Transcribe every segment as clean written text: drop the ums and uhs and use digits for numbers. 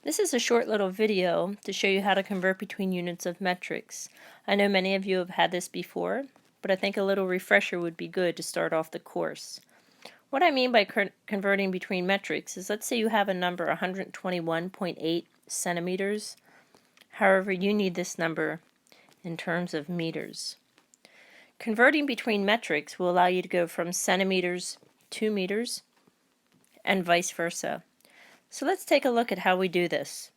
This is a short little video to show you how to convert between units of metrics. I know many of you have had this before, but I think a little refresher would be good to start off the course. What I mean by converting between metrics is, let's say you have a number 121.8 centimeters. However, you need this number in terms of meters. Converting between metrics will allow you to go from centimeters to meters and vice versa. So let's take a look at how we do this.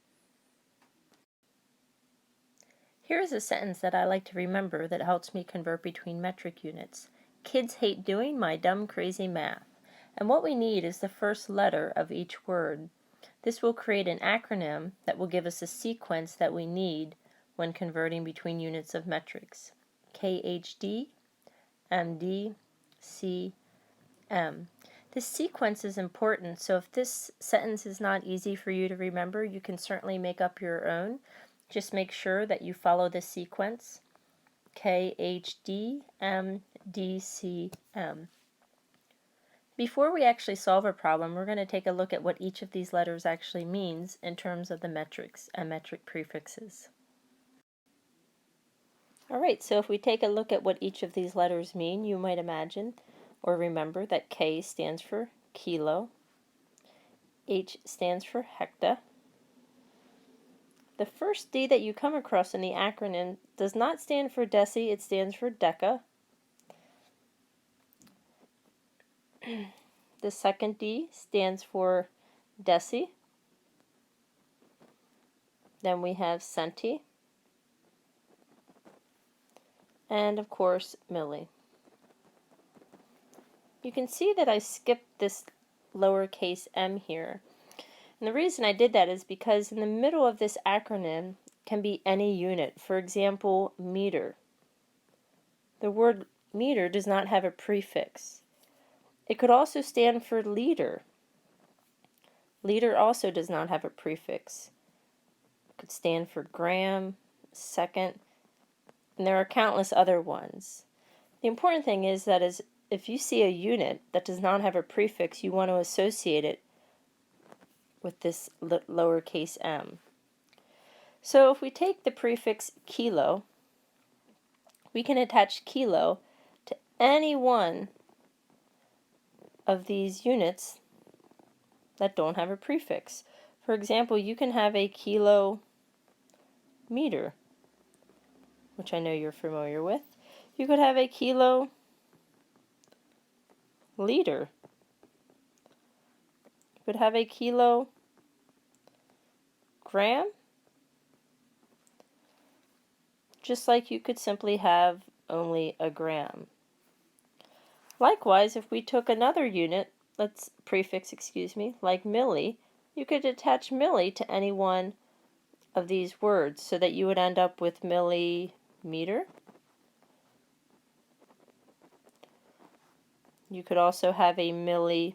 Here is a sentence that I like to remember that helps me convert between metric units. Kids hate doing my dumb, crazy math. And what we need is the first letter of each word. This will create an acronym that will give us a sequence that we need when converting between units of metrics. KHD, MD, CM. This sequence is important, so if this sentence is not easy for you to remember, you can certainly make up your own. Just make sure that you follow this sequence. KHD, MD, CM. Before we actually solve a problem, we're going to take a look at what each of these letters actually means in terms of the metrics and metric prefixes. Alright, so if we take a look at what each of these letters mean, you might imagine or remember that K stands for kilo, H stands for hecta. The first D that you come across in the acronym does not stand for deci, it stands for deca. The second D stands for deci. Then we have centi. And of course, milli. You can see that I skipped this lowercase m here. And the reason I did that is because in the middle of this acronym can be any unit. For example, meter. The word meter does not have a prefix. It could also stand for liter. Liter also does not have a prefix. It could stand for gram, second, and there are countless other ones. The important thing is that if you see a unit that does not have a prefix, you want to associate it with this lowercase m. So if we take the prefix kilo, we can attach kilo to any one of these units that don't have a prefix. For example, you can have a kilo meter, which I know you're familiar with. You could have a kilo liter. You could have a kilo gram, just like you could simply have only a gram. Likewise, if we took another unit, prefix, like milli, you could attach milli to any one of these words so that you would end up with millimeter. You could also have a milliliter,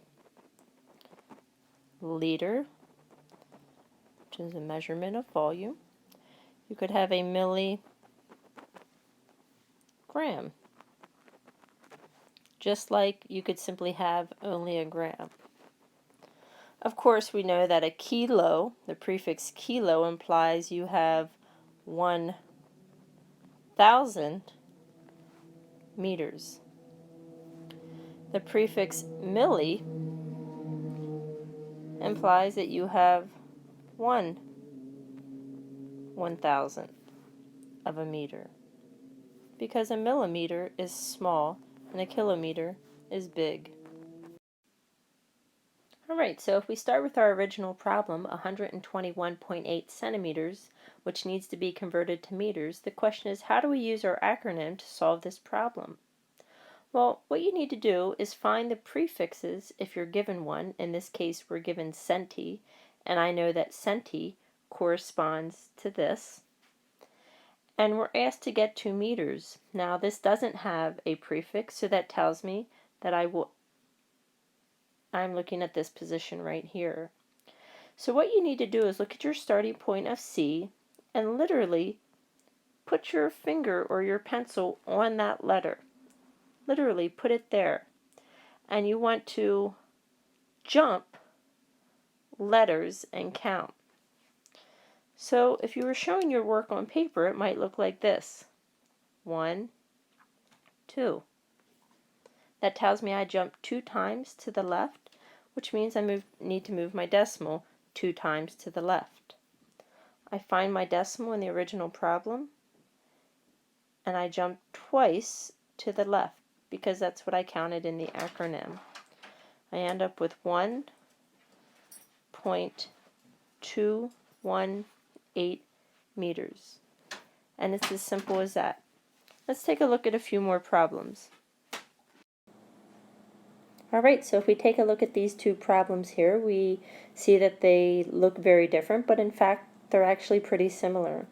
which is a measurement of volume. You could have a milligram, just like you could simply have only a gram. Of course, we know that a kilo, the prefix kilo, implies you have 1,000 meters. The prefix milli implies that you have 1/1000 of a meter, because a millimeter is small and a kilometer is big. Alright, so if we start with our original problem, 121.8 centimeters, which needs to be converted to meters, the question is, how do we use our acronym to solve this problem? Well, what you need to do is find the prefixes if you're given one. In this case, we're given centi, and I know that centi corresponds to this. And we're asked to get 2 meters. Now, this doesn't have a prefix, so that tells me that I'm looking at this position right here. So what you need to do is look at your starting point of C and literally put your finger or your pencil on that letter. Literally put it there. And you want to jump letters and count. So if you were showing your work on paper, it might look like this. 1, 2. That tells me I jumped 2 times to the left, which means I need to move my decimal 2 times to the left. I find my decimal in the original problem, and I jump twice to the left because that's what I counted in the acronym. I end up with 1.218 meters. And it's as simple as that. Let's take a look at a few more problems. Alright, so if we take a look at these two problems here, we see that they look very different, but in fact they're actually pretty similar.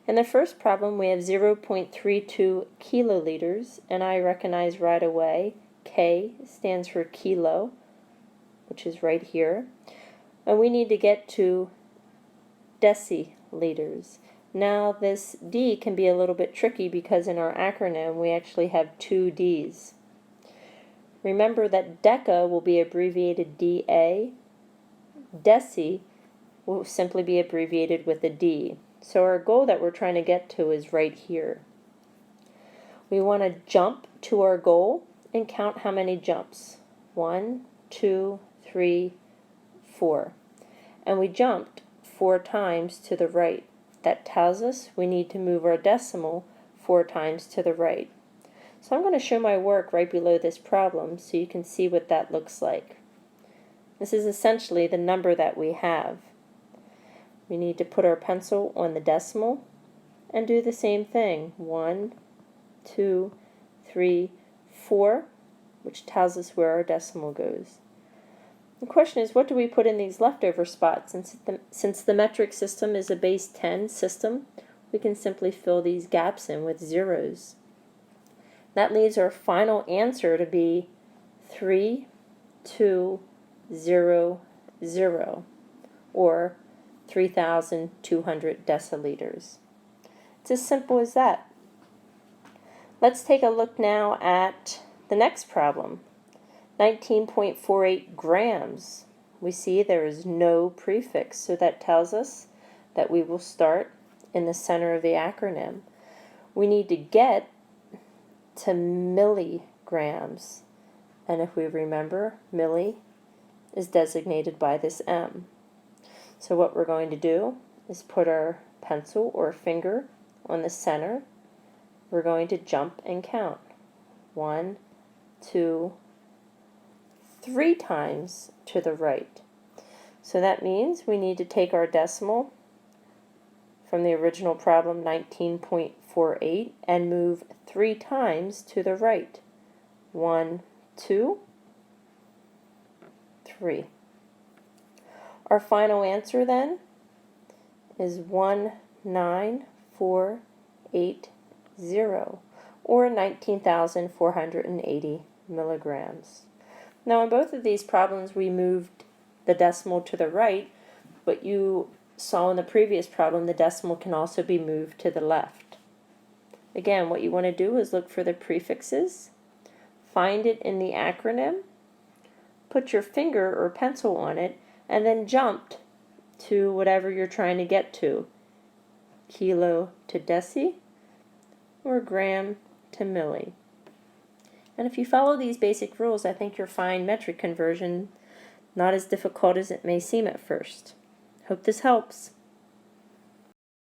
In the first problem we have 0.32 kiloliters, and I recognize right away K stands for kilo, which is right here, and we need to get to deciliters. Now this D can be a little bit tricky because in our acronym we actually have 2 D's. Remember that deca will be abbreviated DA, deci will simply be abbreviated with a D. So our goal that we're trying to get to is right here. We want to jump to our goal and count how many jumps. 1, 2, 3, 4. And we jumped 4 times to the right. That tells us we need to move our decimal 4 times to the right. So I'm going to show my work right below this problem so you can see what that looks like. This is essentially the number that we have. We need to put our pencil on the decimal and do the same thing. 1, 2, 3, 4, which tells us where our decimal goes. The question is, what do we put in these leftover spots? Since the metric system is a base 10 system, we can simply fill these gaps in with zeros. That leaves our final answer to be 3200, or 3,200 deciliters. It's as simple as that. Let's take a look now at the next problem. 19.48 grams. We see there is no prefix, so that tells us that we will start in the center of the acronym. We need to get to milligrams, and if we remember, milli is designated by this M. So what we're going to do is put our pencil or finger on the center. We're going to jump and count. 1, 2, 3 times to the right. So that means we need to take our decimal from the original problem, 19.48, and move 3 times to the right. 1, 2, 3. Our final answer then is 19480, or 19,480 milligrams. Now in both of these problems we moved the decimal to the right, but you saw in the previous problem the decimal can also be moved to the left. Again, what you want to do is look for the prefixes, find it in the acronym, put your finger or pencil on it, and then jump to whatever you're trying to get to. Kilo to deci, or gram to milli. And if you follow these basic rules, I think you'll find metric conversion not as difficult as it may seem at first. Hope this helps.